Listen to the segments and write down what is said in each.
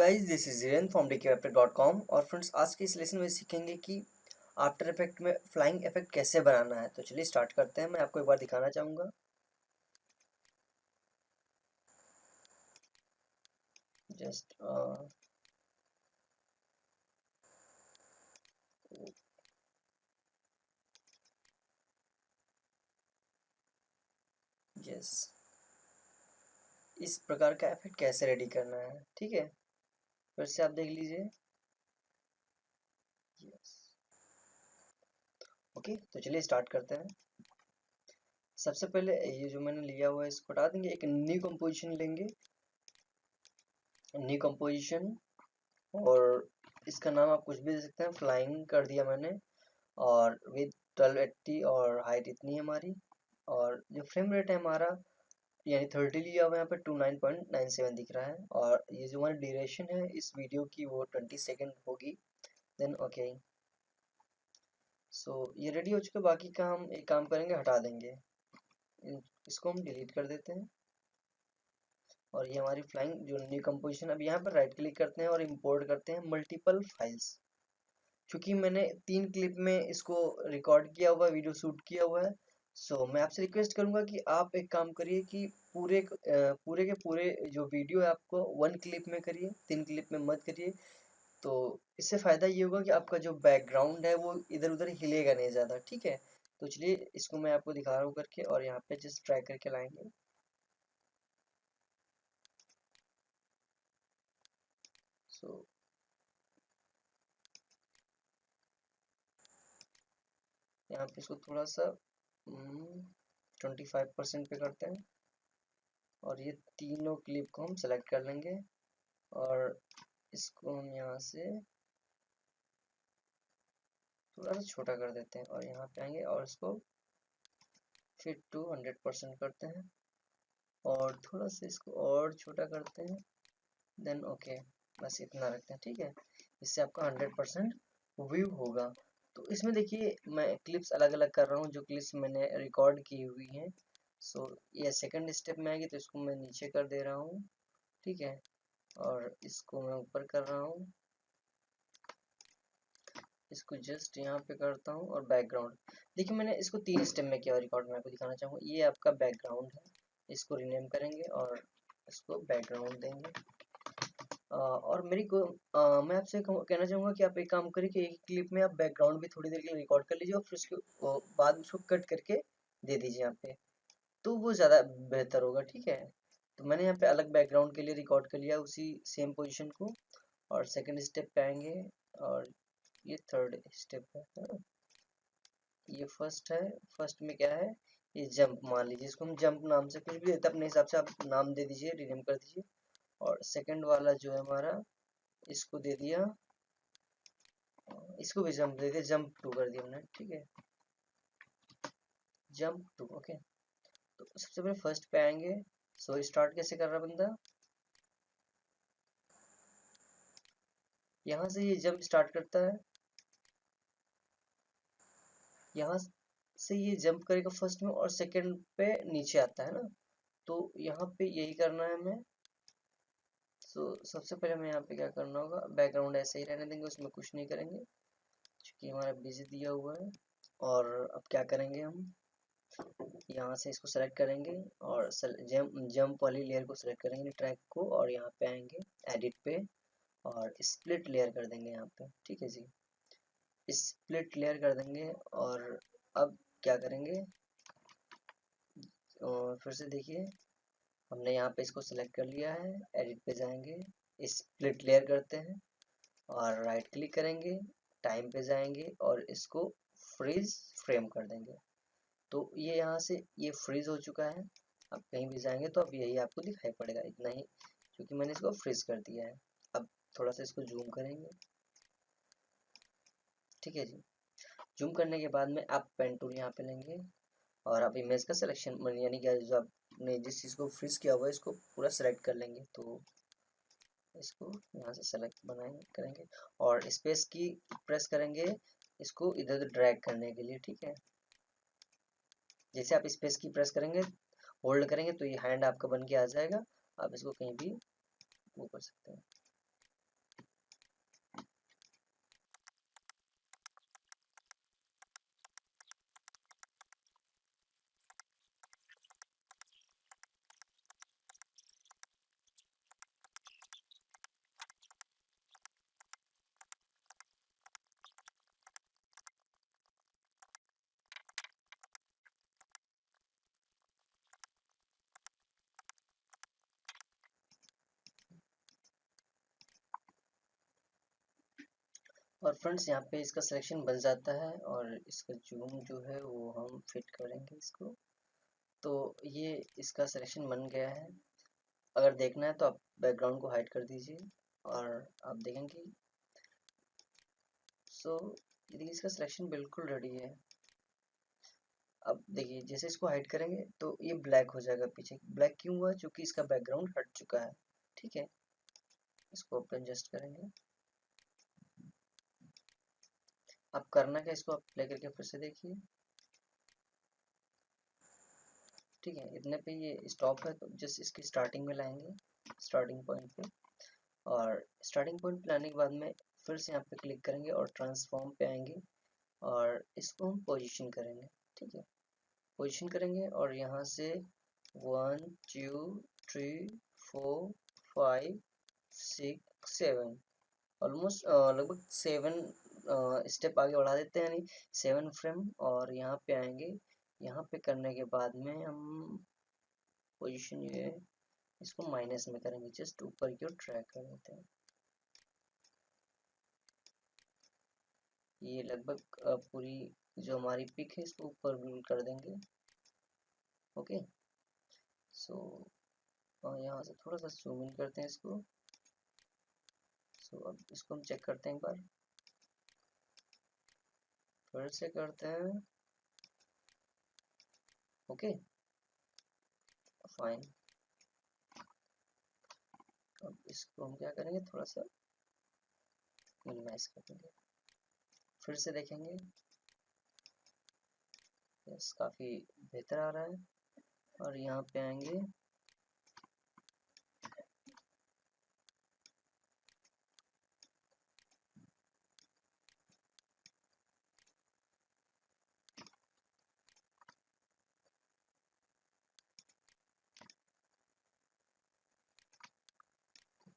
Guys, this is Jiren from DKWebTech.com। और friends, आज के इस लेसन में सीखेंगे कि आफ्टर इफेक्ट में फ्लाइंग इफेक्ट कैसे बनाना है। तो चलिए स्टार्ट करते हैं। मैं आपको एक बार दिखाना चाहूँगा। जस्ट यस, इस प्रकार का इफेक्ट कैसे रेडी करना है। ठीक है, फिर से आप देख लीजिए। यस, ओके, तो चलिए स्टार्ट करते हैं। सबसे पहले ये जो मैंने लिया हुआ है इसको हटा देंगे। एक न्यू कंपोजिशन लेंगे, न्यू कंपोजिशन, और इसका नाम आप कुछ भी दे सकते हैं। फ्लाइंग कर दिया मैंने, और विद 1280 और हाइट इतनी है हमारी। और जो फ्रेम रेट है हमारा, यानी 30 लिया हुआ है, यहाँ पे 29.97 दिख रहा है। और ये जो हमारी ड्यूरेशन है इस वीडियो की वो 20 सेकेंड होगी। देन ओके, सो ये रेडी हो चुका है। बाकी का हम एक काम करेंगे, हटा देंगे। इसको हम डिलीट कर देते हैं। और ये हमारी फ्लाइंग जो न्यू कंपोजिशन, अब यहाँ पर राइट क्लिक करते हैं और इंपोर्ट करते हैं मल्टीपल फाइल्स। क्योंकि मैंने 3 क्लिप में इसको रिकॉर्ड किया हुआ है, वीडियो शूट किया हुआ है। सो मैं आपसे रिक्वेस्ट करूंगा कि आप एक काम करिए कि पूरे के पूरे जो वीडियो है आपको 1 क्लिप में करिए, 3 क्लिप में मत करिए। तो इससे फ़ायदा ये होगा कि आपका जो बैकग्राउंड है वो इधर उधर हिलेगा नहीं ज़्यादा। ठीक है, तो चलिए इसको मैं आपको दिखा रहा हूँ करके, और यहाँ पे जस्ट ट्राई करके लाएंगे। सो यहाँ पे इसको थोड़ा सा 25% पे करते हैं, और ये तीनों क्लिप को हम सेलेक्ट कर लेंगे। और इसको हम यहाँ से थोड़ा सा छोटा कर देते हैं, और यहाँ पे आएंगे और इसको फिर टू 100% करते हैं, और थोड़ा सा इसको और छोटा करते हैं। देन ओके, बस इतना रखते हैं। ठीक है, इससे आपका 100% व्यू होगा। तो इसमें देखिए मैं क्लिप्स अलग अलग कर रहा हूँ, जो क्लिप्स मैंने रिकॉर्ड की हुई हैं। सो ये सेकंड स्टेप में आएगी, तो इसको मैं नीचे कर दे रहा हूँ। ठीक है, और इसको मैं ऊपर कर रहा हूँ। इसको जस्ट यहाँ पे करता हूँ। और बैकग्राउंड देखिए, मैंने इसको 3 स्टेप में किया रिकॉर्ड। मैं आपको दिखाना चाहूँगा, ये आपका बैकग्राउंड है। इसको रीनेम करेंगे और इसको बैकग्राउंड देंगे। और मैं आपसे कहना चाहूँगा कि आप एक काम करिए कि एक क्लिप में आप बैकग्राउंड भी थोड़ी देर के लिए रिकॉर्ड कर लीजिए, और फिर उसके बाद उसको कट करके दे दीजिए यहाँ पे, तो वो ज़्यादा बेहतर होगा। ठीक है, तो मैंने यहाँ पे अलग बैकग्राउंड के लिए रिकॉर्ड कर लिया उसी सेम पोजीशन को। और सेकंड स्टेप पे आएंगे, और ये थर्ड स्टेप है ना? ये फर्स्ट है। फर्स्ट में क्या है, ये जंप मान लीजिए, इसको हम जंप नाम से कुछ भी देते अपने हिसाब से आप नाम दे दीजिए, रीनेम कर दीजिए। और सेकंड वाला जो है हमारा, इसको दे दिया, इसको भी जंप दे दिया, जंप टू कर दिया हमने। ठीक है, जंप टू। ओके, तो सबसे पहले फर्स्ट पे आएंगे। सो स्टार्ट कैसे कर रहा बंदा, यहाँ से ये जंप स्टार्ट करता है, यहाँ से ये जंप करेगा फर्स्ट में, और सेकंड पे नीचे आता है ना। तो यहाँ पे यही करना है हमें। तो सबसे पहले हमें यहाँ पे क्या करना होगा, बैकग्राउंड ऐसे ही रहने देंगे, उसमें कुछ नहीं करेंगे क्योंकि हमारा बिजी दिया हुआ है। और अब क्या करेंगे, हम यहाँ से इसको सेलेक्ट करेंगे, और जंप वाली लेयर को सेलेक्ट करेंगे, ट्रैक को, और यहाँ पे आएंगे एडिट पे, और स्प्लिट लेयर कर देंगे यहाँ पे। ठीक है जी, स्प्लिट लेयर कर देंगे। और अब क्या करेंगे, फिर से देखिए, हमने यहाँ पे इसको सेलेक्ट कर लिया है, एडिट पे जाएंगे, स्प्लिट लेयर करते हैं, और राइट क्लिक करेंगे, टाइम पे जाएंगे, और इसको फ्रीज फ्रेम कर देंगे। तो ये यहाँ से ये फ्रीज हो चुका है। अब कहीं भी जाएंगे तो अब यही आपको दिखाई पड़ेगा, इतना ही, क्योंकि मैंने इसको फ्रीज कर दिया है। अब थोड़ा सा इसको जूम करेंगे। ठीक है जी, जूम करने के बाद में आप पेन टूल यहाँ पे लेंगे, और आप इमेज का सिलेक्शन, यानी कि जो आपने जिस चीज़ को फ्रीज किया हुआ है इसको पूरा सेलेक्ट कर लेंगे। तो इसको यहाँ से सेलेक्ट बनाएंगे करेंगे, और स्पेस की प्रेस करेंगे इसको इधर उधर ड्रैग करने के लिए। ठीक है, जैसे आप स्पेस की प्रेस करेंगे, होल्ड करेंगे, तो ये हैंड आपका बन के आ जाएगा। आप इसको कहीं भी वो कर सकते हैं। और फ्रेंड्स यहाँ पे इसका सिलेक्शन बन जाता है और इसका जूम जो है वो हम फिट करेंगे इसको। तो ये इसका सिलेक्शन बन गया है। अगर देखना है तो आप बैकग्राउंड को हाइड कर दीजिए और आप देखेंगे। सो ये देखिए इसका सिलेक्शन बिल्कुल रेडी है। अब देखिए जैसे इसको हाइड करेंगे तो ये ब्लैक हो जाएगा पीछे। ब्लैक क्यों हुआ? क्योंकि इसका बैकग्राउंड हट चुका है। ठीक है, इसको ओपन जस्ट करेंगे। अब करना क्या, इसको आप प्ले करके फिर से देखिए। ठीक है, इतने पे ये स्टॉप है तो जस्ट इसकी स्टार्टिंग में लाएंगे, स्टार्टिंग पॉइंट पे। और स्टार्टिंग पॉइंट पे लाने के बाद में फिर से यहाँ पे क्लिक करेंगे और ट्रांसफॉर्म पे आएंगे और इसको हम पोजीशन करेंगे। ठीक है, पोजीशन करेंगे और यहाँ से 1 2 3 4 5 6 7 ऑलमोस्ट लगभग 7 स्टेप आगे बढ़ा देते हैं, यानी 7 फ्रेम। और यहाँ पे आएंगे। यहाँ पे करने के बाद में हम पोजीशन ये इसको माइनस में करेंगे, जस्ट ऊपर की ओर ट्रैक कर देते हैं। ये लगभग पूरी जो हमारी पिक है इसको ऊपर कर देंगे। ओके, सो यहाँ से थोड़ा सा जूम इन करते हैं इसको। सो अब इसको हम चेक करते हैं एक बार, फिर से करते हैं। Okay fine. अब इसको हम क्या करेंगे, थोड़ा सा मिनिमाइज कर देंगे, फिर से देखेंगे। यस, काफ़ी बेहतर आ रहा है। और यहाँ पे आएंगे,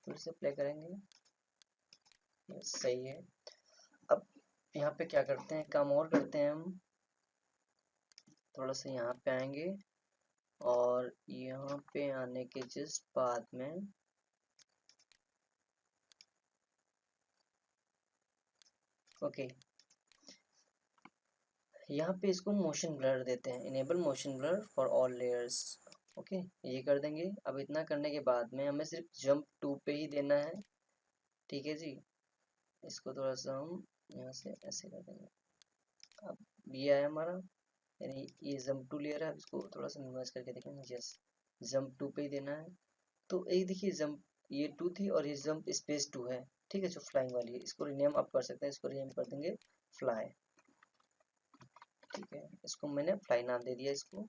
फिर से प्ले करेंगे। यस, सही है। अब यहाँ पे क्या करते हैं, काम और करते हैं हम। थोड़ा सा यहाँ पे आएंगे और यहाँ पे आने के जस्ट बाद में ओके, यहाँ पे इसको मोशन ब्लर देते हैं, enable motion blur for all layers. Okay, ये कर देंगे। अब इतना करने के बाद में हमें सिर्फ जंप 2 पे ही देना है। ठीक है जी, इसको थोड़ा सा हम यहाँ से ऐसे कर देंगे। अब ये आया हमारा, यानी ये जंप 2 लेयर है। अब इसको थोड़ा सा मिनिमाइज करके देखेंगे। यस, जंप 2 पे ही देना है। तो एक देखिए जंप ये 2 थी और ये जंप स्पेस 2 है। ठीक है, जो फ्लाइंग वाली है, इसको रिनेम आप कर सकते हैं। इसको रिनेम कर देंगे फ्लाई। ठीक है, इसको मैंने फ्लाई नाम दे दिया इसको।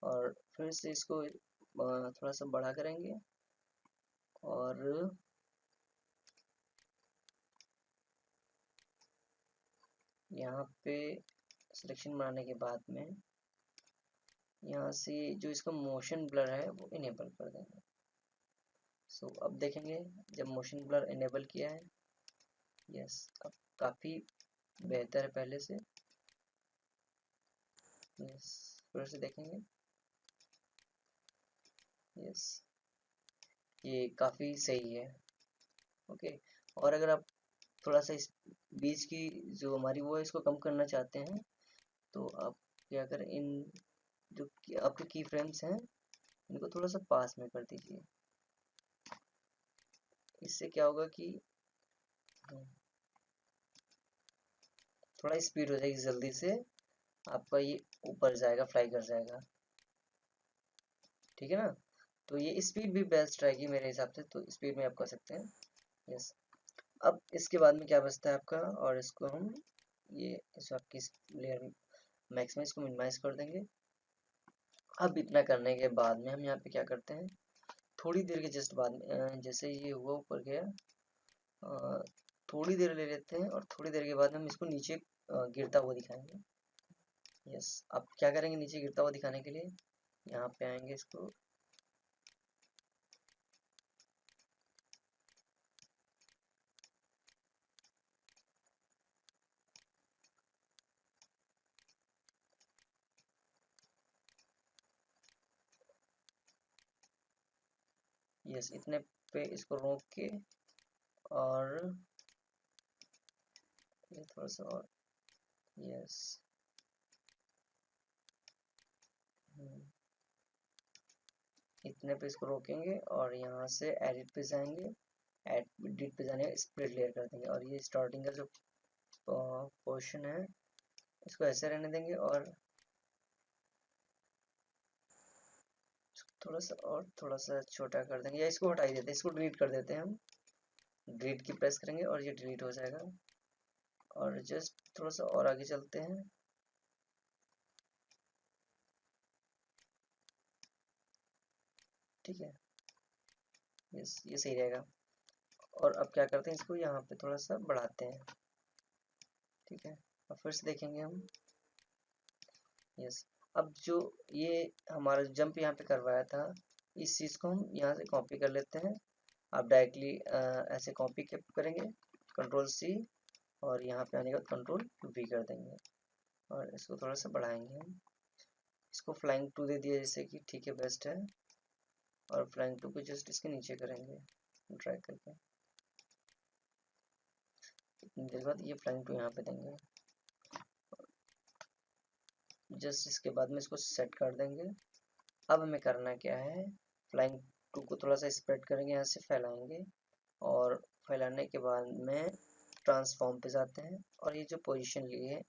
और फिर से इसको थोड़ा सा बड़ा करेंगे और यहाँ पे सिलेक्शन बनाने के बाद में यहाँ से जो इसका मोशन ब्लर है वो इनेबल कर देंगे। सो अब देखेंगे जब मोशन ब्लर इनेबल किया है, यस, अब काफ़ी बेहतर है पहले से। यस, फिर से देखेंगे। यस, ये काफ़ी सही है। ओके, और अगर आप थोड़ा सा इस बीच की जो हमारी वो है इसको कम करना चाहते हैं तो आप क्या करें, इन जो आपके की फ्रेम्स हैं इनको थोड़ा सा पास में कर दीजिए। इससे क्या होगा कि थोड़ा स्पीड हो जाएगी, जल्दी से आपका ये ऊपर जाएगा, फ्लाई कर जाएगा। ठीक है ना, तो ये स्पीड भी बेस्ट रहेगी मेरे हिसाब से, तो स्पीड में आप कर सकते हैं। यस, अब इसके बाद में क्या बचता है आपका, और इसको हम ये इस आपकी लेयर मैक्स में इसको मिनिमाइज कर देंगे। अब इतना करने के बाद में हम यहाँ पे क्या करते हैं, थोड़ी देर के जस्ट बाद में जैसे ये हुआ ऊपर गया, थोड़ी देर ले लेते हैं और थोड़ी देर के बाद हम इसको नीचे गिरता हुआ दिखाएंगे। यस, अब क्या करेंगे नीचे गिरता हुआ दिखाने के लिए, यहाँ पे आएंगे इसको यस इतने पे इसको रोक के और ये थोड़ा सा और, यस, इतने पे इसको रोकेंगे और यहाँ से एडिट पे जाएंगे, एडिट पे जाने स्प्लिट लेयर कर देंगे और ये स्टार्टिंग का जो पोर्शन है इसको ऐसे रहने देंगे और थोड़ा सा छोटा कर देंगे, या इसको हटा ही देते हैं, इसको डिलीट कर देते हैं हम। डिलीट की प्रेस करेंगे और ये डिलीट हो जाएगा। और जस्ट थोड़ा सा और आगे चलते हैं, ठीक है, यस, ये सही रहेगा। और अब क्या करते हैं, इसको यहाँ पे थोड़ा सा बढ़ाते हैं, ठीक है। अब फिर से देखेंगे हम, यस। अब जो ये हमारा जंप यहाँ पे करवाया था, इस चीज़ को हम यहाँ से कॉपी कर लेते हैं। आप डायरेक्टली ऐसे कॉपी करेंगे, कंट्रोल सी, और यहाँ पे आने के बाद कंट्रोल वी कर देंगे और इसको थोड़ा सा बढ़ाएंगे हम। इसको फ्लाइंग टू दे दिया जैसे कि, ठीक है, बेस्ट है। और फ्लाइंग टू को जस्ट इसके नीचे करेंगे ड्रैग करके, इतनी देर बाद ये फ्लाइंग टू यहाँ पे देंगे। जस्ट इसके बाद में इसको सेट कर देंगे। अब हमें करना क्या है, फ्लाइंग टू को थोड़ा सा स्प्रेड करेंगे, यहाँ से फैलाएंगे और फैलाने के बाद में ट्रांसफॉर्म पे जाते हैं और ये जो पोजीशन लिए है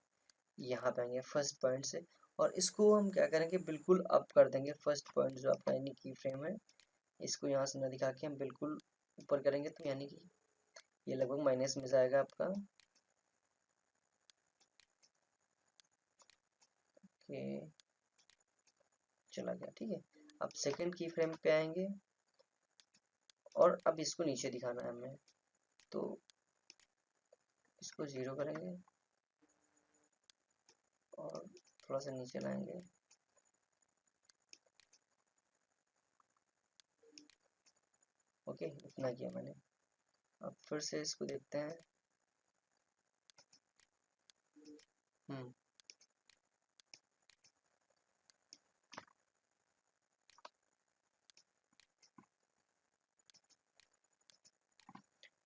यहाँ पे आएंगे फर्स्ट पॉइंट से, और इसको हम क्या करेंगे, बिल्कुल अप कर देंगे। फर्स्ट पॉइंट जो आपका यानी की फ्रेम है, इसको यहाँ से न दिखा के हम बिल्कुल ऊपर करेंगे, तो यानी कि ये लगभग माइनस में जाएगा आपका। ओके, चला गया, ठीक है। अब सेकंड की फ्रेम पे आएंगे और अब इसको नीचे दिखाना है हमें, तो इसको 0 करेंगे और थोड़ा सा नीचे लाएंगे। ओके, इतना किया मैंने। अब फिर से इसको देखते हैं। हम्म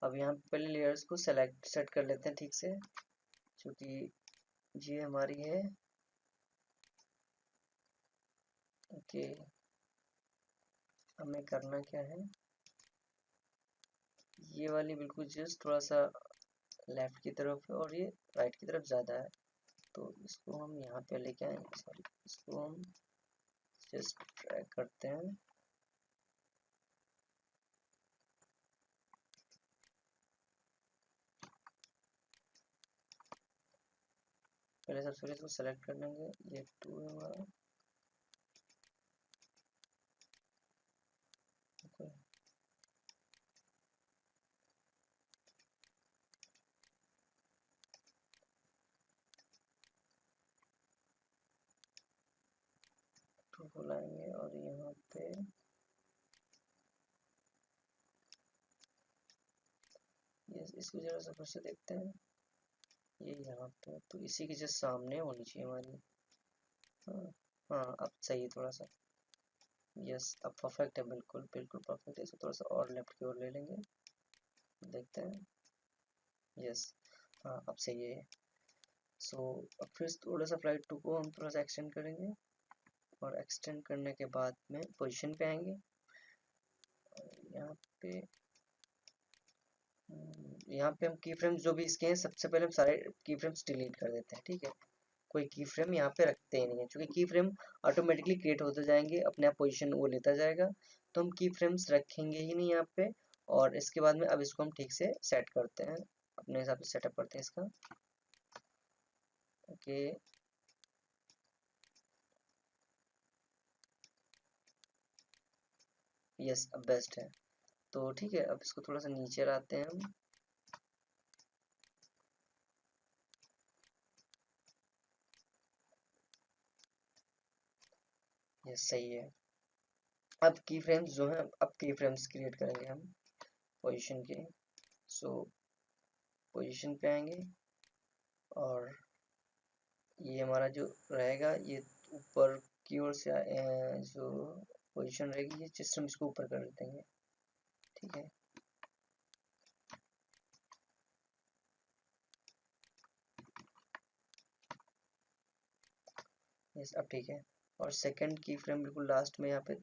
अब यहाँ पहले लेयर्स को सेट कर लेते हैं ठीक से, क्योंकि ये हमारी है। ओके, हमें करना क्या है, ये वाली बिल्कुल जस्ट थोड़ा सा लेफ्ट की तरफ है और ये राइट की तरफ ज़्यादा है, तो इसको हम यहाँ पे लेके आएंगे। सॉरी, इसको हम जस्ट ड्रैग करते हैं। पहले सबसे पहले इसको सेलेक्ट कर लेंगे, ये 2 है हमारा। ओके, को लाएंगे और यहाँ पे ये इसको जरा सा फिर से देखते हैं। ये यहाँ पे तो इसी के जस्ट सामने होनी चाहिए हमारी। हाँ, हाँ, अब सही है थोड़ा सा। यस, अब परफेक्ट है, बिल्कुल बिल्कुल परफेक्ट है। इसको थोड़ा सा और लेफ्ट की ओर ले लेंगे, देखते हैं। यस, हाँ, अब सही है। सो अब फिर थोड़ा सा फ्लाइट टू को हम थोड़ा सा एक्सटेंड करेंगे और एक्सटेंड करने के बाद में पोजीशन पे आएंगे और यहाँ पे हम की फ्रेम्स जो भी इसके हैं, सबसे पहले हम सारे की फ्रेम्स डिलीट कर देते हैं, ठीक है। कोई की फ्रेम यहाँ पे रखते ही नहीं है, क्योंकि की फ्रेम ऑटोमेटिकली क्रिएट होते जाएंगे, अपने आप पोजीशन वो लेता जाएगा, तो हम की फ्रेम्स रखेंगे ही नहीं यहाँ पे। और इसके बाद में अब इसको हम ठीक से सेट करते हैं, अपने हिसाब से सेटअप करते हैं इसका। ओके, यस, अब बेस्ट है। तो ठीक है, अब इसको थोड़ा सा नीचे लाते हैं हम। यस, सही है। अब की फ्रेम्स जो है, अब की फ्रेम्स क्रिएट करेंगे हम पोजीशन के। सो पोजीशन पे आएंगे और ये हमारा जो रहेगा, ये ऊपर की ओर से जो पोजीशन रहेगी, ये सिस्टम इसको ऊपर कर देंगे, ठीक है। यस अब ठीक है। और सेकंड की फ्रेम बिल्कुल लास्ट में यहाँ पे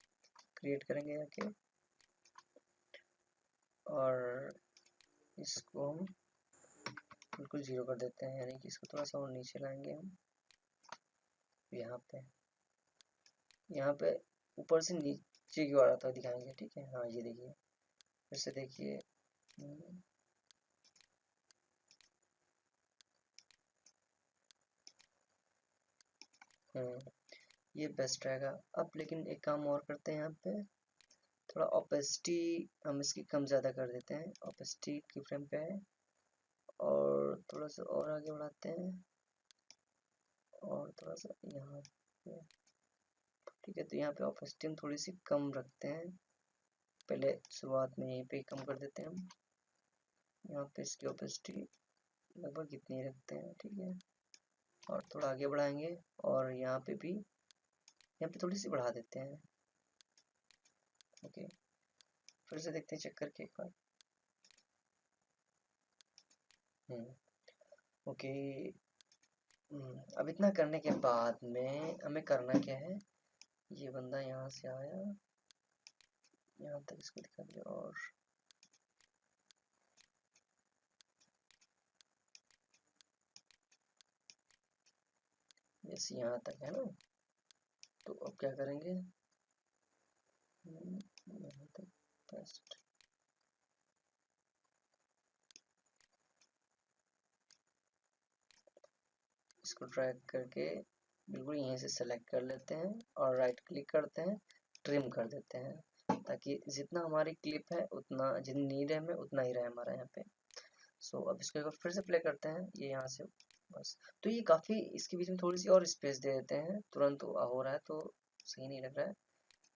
क्रिएट करेंगे आके, और इसको हम बिल्कुल 0 कर देते हैं, यानी कि इसको थोड़ा सा और नीचे लाएंगे हम यहाँ पे ऊपर से नीचे की ओर आता दिखाएंगे, ठीक है। हाँ ये देखिए, फिर से देखिए, ये बेस्ट रहेगा। अब लेकिन एक काम और करते हैं, यहाँ पे थोड़ा ओपेसिटी हम इसकी कम ज़्यादा कर देते हैं, ओपेसिटी की फ्रेम पे है, और थोड़ा सा और आगे बढ़ाते हैं, और थोड़ा सा यहाँ पे, ठीक है। तो यहाँ पे ओपेसिटी हम थोड़ी सी कम रखते हैं, पहले शुरुआत में यहीं पे कम कर देते हैं हम, यहाँ पे इसकी ओपेसिटी लगभग इतनी रखते हैं, ठीक है। और थोड़ा आगे बढ़ाएंगे, और यहाँ पे भी यहाँ पे थोड़ी सी बढ़ा देते हैं, ओके। फिर से देखते हैं चेक करके एक बार, ओके। अब इतना करने के बाद में हमें करना क्या है, ये बंदा यहाँ से आया, यहाँ तक इसको दिखा दिया, और जैसे यहाँ तक है ना। तो अब क्या करेंगे, यहाँ तक पेस्ट, इसको ड्रैग करके बिल्कुल यहीं से सेलेक्ट कर लेते हैं, और राइट क्लिक करते हैं, ट्रिम कर देते हैं, ताकि जितना हमारी क्लिप है उतना, जितनी नीड है हमें उतना ही रहे हमारा यहाँ पे। सो अब इसको एक बार फिर से प्ले करते हैं, ये यहाँ से बस। तो ये काफ़ी, इसके बीच में थोड़ी सी और स्पेस दे देते हैं, तुरंत हो रहा है तो सही नहीं लग रहा है,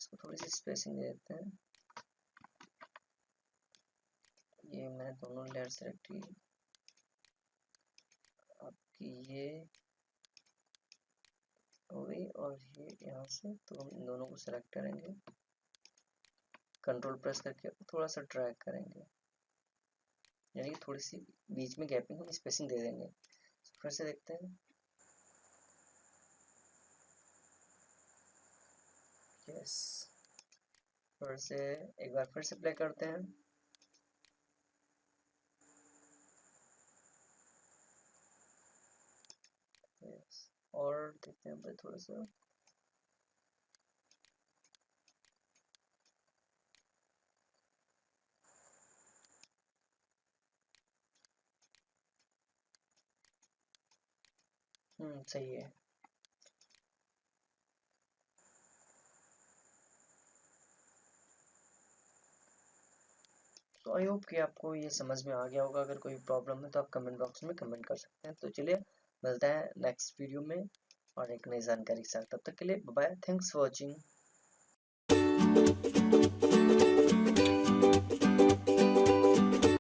इसको थोड़ी सी स्पेसिंग दे देते हैं। ये मैंने दोनों लेयर सेलेक्ट की, आपकी ये हो गई, और ये यहाँ से, तो हम इन दोनों को सेलेक्ट करेंगे, कंट्रोल प्रेस करके थोड़ा सा ड्रैग करेंगे, यानी कि थोड़ी सी बीच में गैपिंग हम स्पेसिंग दे देंगे। फिर से देखते हैं, यस। फिर से एक बार फिर से प्ले करते हैं, यस। और देखते हैं भाई थोड़ा सा, सही है। तो आई होप कि आपको ये समझ में आ गया होगा। अगर कोई प्रॉब्लम है तो आप कमेंट बॉक्स में कमेंट कर सकते हैं। तो चलिए मिलते हैं नेक्स्ट वीडियो में और एक नई जानकारी के साथ। तब तक के लिए बाय, थैंक्स फॉर वॉचिंग।